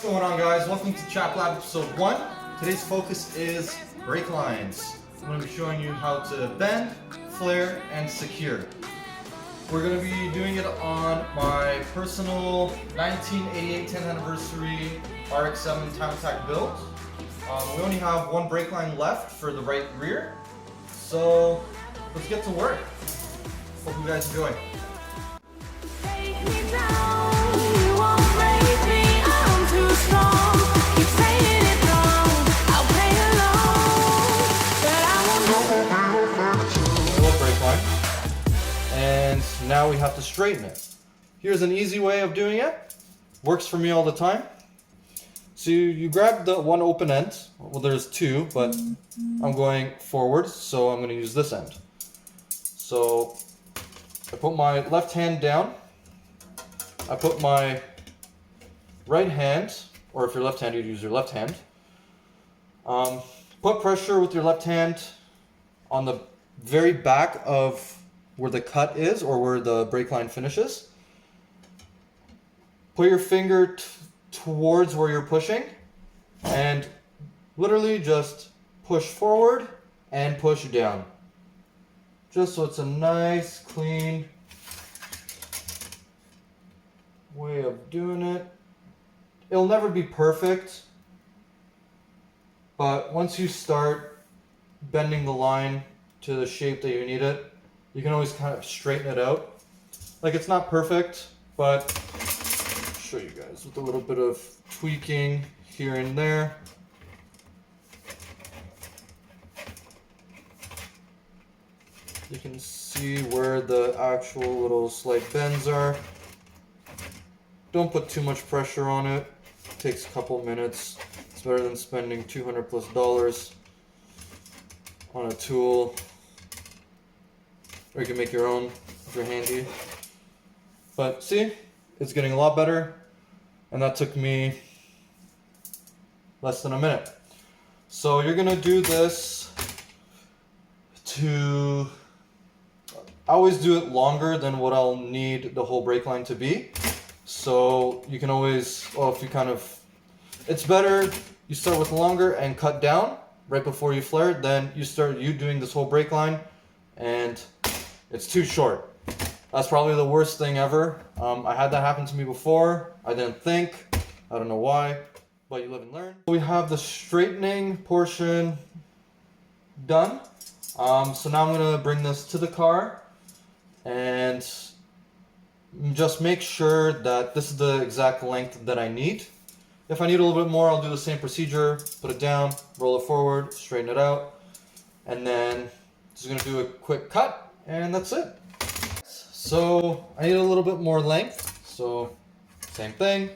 What's going on, guys? Welcome to Chap.Lab episode 1. Today's focus is brake lines. I'm going to be showing you how to bend, flare, and secure. We're going to be doing it on my personal 1988 10th anniversary RX-7 TimeAttack build. We only have one brake line left for the right rear, so let's get to work. Hope you guys enjoy. And now we have to straighten it. Here's an easy way of doing it. Works for me all the time. So you grab the one open end. Well, there's two, but I'm going forward, so I'm going to use this end. So I put my left hand down. I put my right hand, or if you're left-handed, you use your left hand. Put pressure with your left hand on the very back of where the cut is, or where the brake line finishes. Put your finger towards where you're pushing, and literally just push forward and push down. Just so it's a nice, clean way of doing it. It'll never be perfect, but once you start bending the line to the shape that you need it, you can always kind of straighten it out. Like, it's not perfect, but I'll show you guys with a little bit of tweaking here and there. You can see where the actual little slight bends are. Don't put too much pressure on it. It takes a couple minutes. It's better than spending $200+ on a tool. Or you can make your own if you're handy. But see, it's getting a lot better. And that took me less than a minute. So you're gonna do this to... I always do it longer than what I'll need the whole brake line to be. So you can always, well, if you kind of, it's better you start with longer and cut down right before you flare, then you start doing this whole brake line and it's too short. That's probably the worst thing ever. I had that happen to me before. I didn't think, I don't know why, but you live and learn. We have the straightening portion done. So now I'm gonna bring this to the car and just make sure that this is the exact length that I need. If I need a little bit more, I'll do the same procedure. Put it down, roll it forward, straighten it out, and then just gonna do a quick cut, and that's it. So I need a little bit more length, so same thing.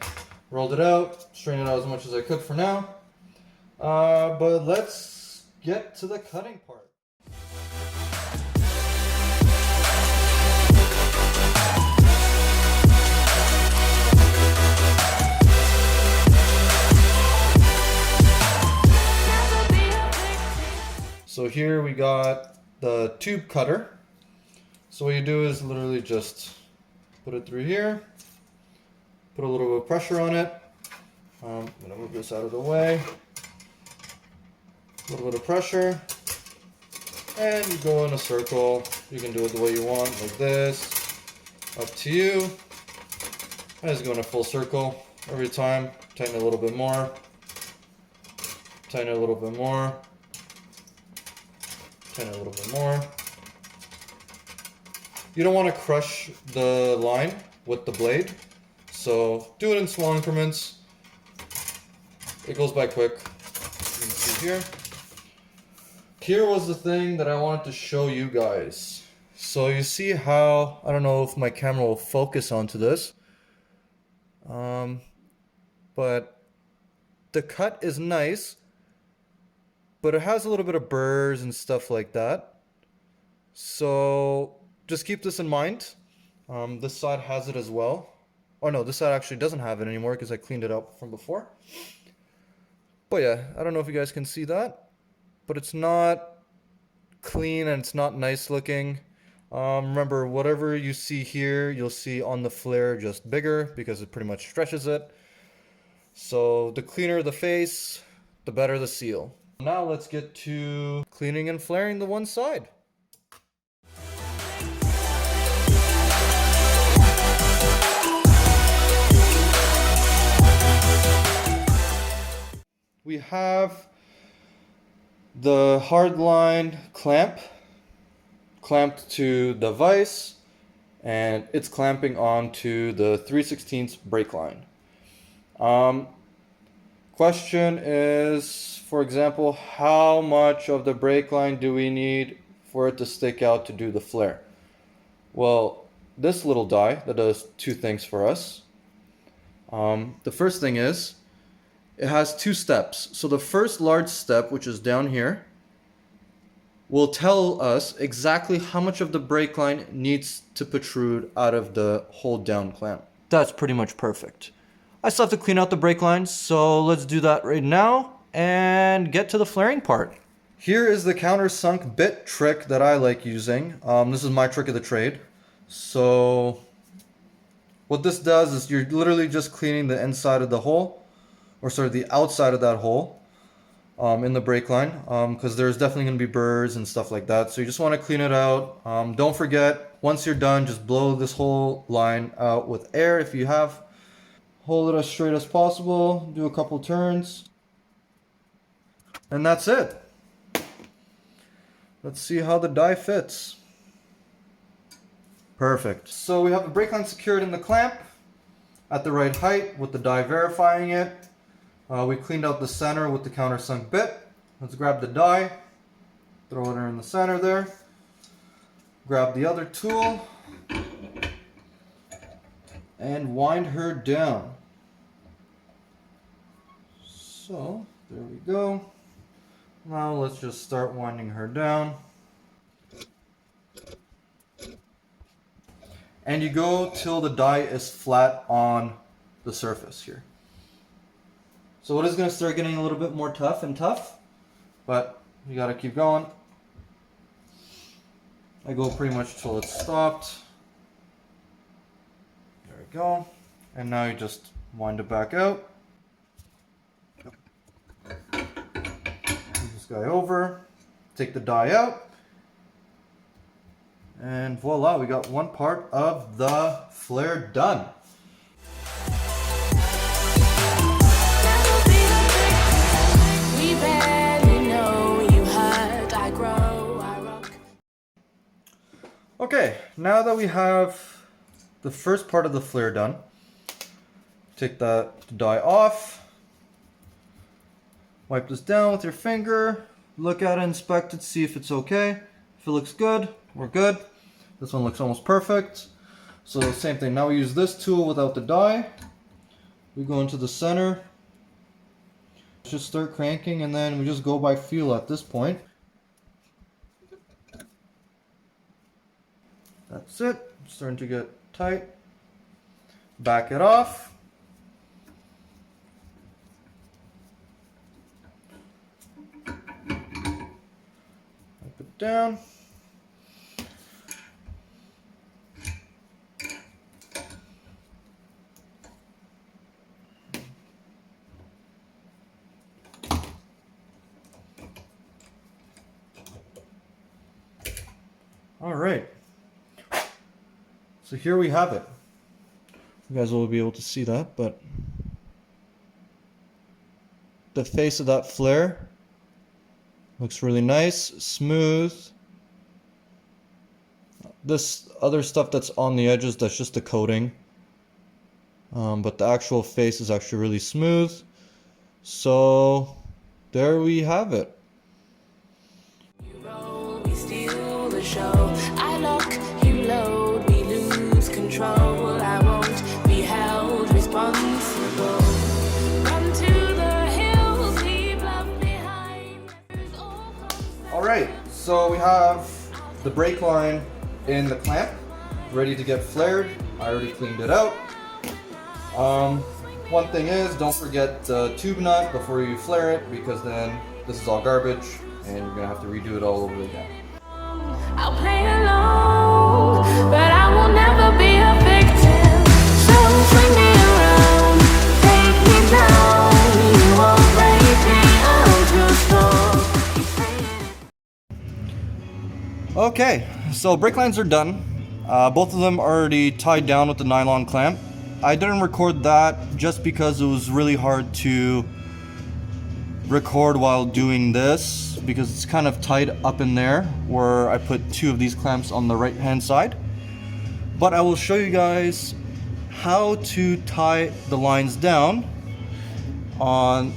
Rolled it out, straightened it out as much as I could for now. But let's get to the cutting part. So here we got the tube cutter. So what you do is literally just put it through here, put a little bit of pressure on it. I'm gonna move this out of the way. A little bit of pressure, and you go in a circle. You can do it the way you want, like this. Up to you. I just go in a full circle every time. Tighten it a little bit more. Tighten it a little bit more. Tighten it a little bit more. You don't want to crush the line with the blade, so do it in small increments. It goes by quick. You can see here. Here was the thing that I wanted to show you guys. So you see how, I don't know if my camera will focus onto this, but the cut is nice, but it has a little bit of burrs and stuff like that. So just keep this in mind. This side has it as well. Oh no, this side actually doesn't have it anymore because I cleaned it up from before. But yeah, I don't know if you guys can see that, but it's not clean and it's not nice looking. Remember, whatever you see here, you'll see on the flare just bigger because it pretty much stretches it. So the cleaner the face, the better the seal. Now let's get to cleaning and flaring the one side. We have the hardline clamp clamped to the vise, and it's clamping onto the 3/16 brake line. Question is, for example, how much of the brake line do we need for it to stick out to do the flare? Well, this little die that does two things for us. The first thing is, it has two steps. So the first large step, which is down here, will tell us exactly how much of the brake line needs to protrude out of the hold down clamp. That's pretty much perfect. I still have to clean out the brake lines, so let's do that right now and get to the flaring part. Here is the countersunk bit trick that I like using. This is my trick of the trade. So what this does is you're literally just cleaning the inside of the hole, or sort of the outside of that hole in the brake line, because there's definitely going to be burrs and stuff like that. So you just want to clean it out. Don't forget, once you're done, just blow this whole line out with air if you have. Hold it as straight as possible, do a couple turns, and that's it. Let's see how the die fits. Perfect. So we have the brake line secured in the clamp at the right height with the die verifying it. We cleaned out the center with the countersunk bit. Let's grab the die, throw it in the center there. Grab the other tool and wind her down. So there we go. Now let's just start winding her down. And you go till the die is flat on the surface here. So it is going to start getting a little bit more tough, but you got to keep going. I go pretty much till it's stopped. There we go. And now you just wind it back out. Move this guy over, take the die out, and voila, we got one part of the flare done. Okay, now that we have the first part of the flare done, take the die off, wipe this down with your finger, look at it, inspect it, see if it's okay. If it looks good, we're good. This one looks almost perfect. So same thing, now we use this tool without the die. We go into the center, just start cranking, and then we just go by feel at this point. That's it, it's starting to get tight. Back it off. Wipe it down. All right. So here we have it. You guys will be able to see that, but the face of that flare looks really nice, smooth. This other stuff that's on the edges, that's just the coating. But the actual face is actually really smooth. So there we have it. You roll, we steal the show. I lock, you load, we lose control. I won't be held responsible. Run to the hills, leave love behind. Alright, so we have the brake line in the clamp, ready to get flared. I already cleaned it out. One thing is, don't forget the tube nut before you flare it, because then this is all garbage and you're gonna have to redo it all over again. I'll play along, but I will never be a victim. So swing me around, take me down. Okay, so brake lines are done. Both of them are already tied down with the nylon clamp. I didn't record that just because it was really hard to record while doing this because it's kind of tied up in there where I put 2 of these clamps on the right hand side. But I will show you guys how to tie the lines down on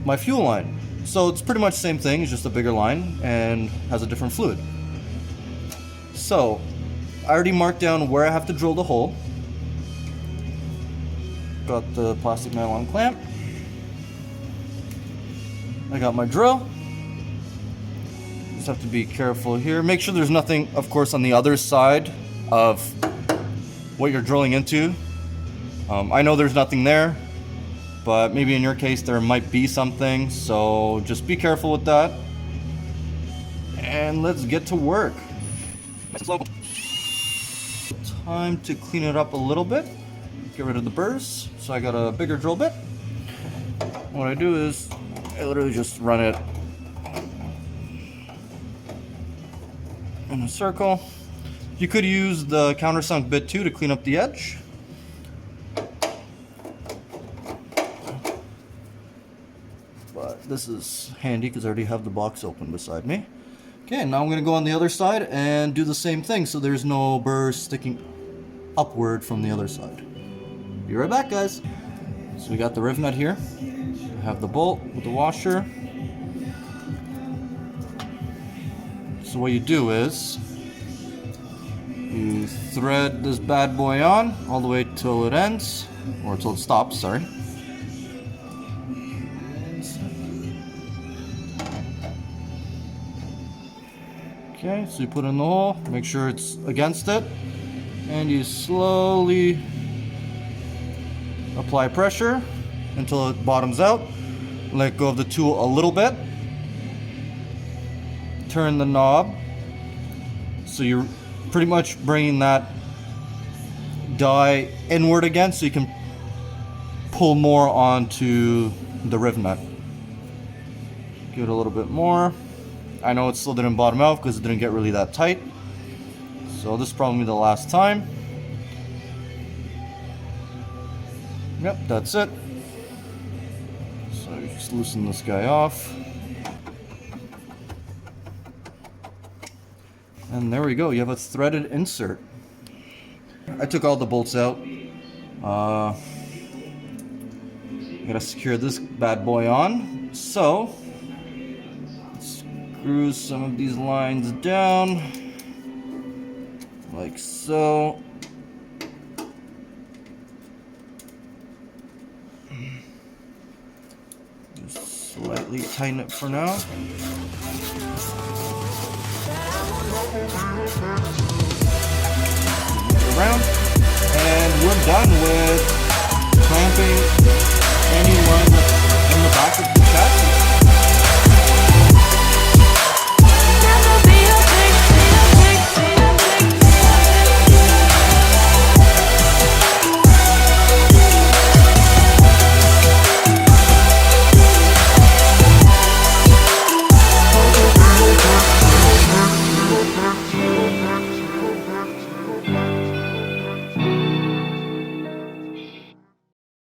my fuel line. So it's pretty much the same thing, it's just a bigger line and has a different fluid. So I already marked down where I have to drill the hole. Got the plastic nylon clamp. I got my drill. Just have to be careful here. Make sure there's nothing, of course, on the other side of what you're drilling into. I know there's nothing there, but maybe in your case there might be something, so just be careful with that. And let's get to work. Time to clean it up a little bit. Get rid of the burrs. So I got a bigger drill bit. What I do is I literally just run it in a circle. You could use the countersunk bit too to clean up the edge. But this is handy because I already have the box open beside me. Okay, now I'm going to go on the other side and do the same thing so there's no burrs sticking upward from the other side. Be right back, guys. So we got the riv nut here. We have the bolt with the washer. So what you do is you thread this bad boy on all the way till it ends, or till it stops, sorry. Okay, so you put in the hole, make sure it's against it, and you slowly apply pressure until it bottoms out. Let go of the tool a little bit. Turn the knob. So you're pretty much bringing that die inward again so you can pull more onto the riv nut. Give it a little bit more. I know it still didn't bottom out because it didn't get really that tight. So this is probably the last time. Yep, that's it. So you just loosen this guy off. And there we go, you have a threaded insert. I took all the bolts out. Gotta secure this bad boy on. So, screw some of these lines down, like so. Just slightly tighten it for now. Around, and we're done with clamping any line that's in the back of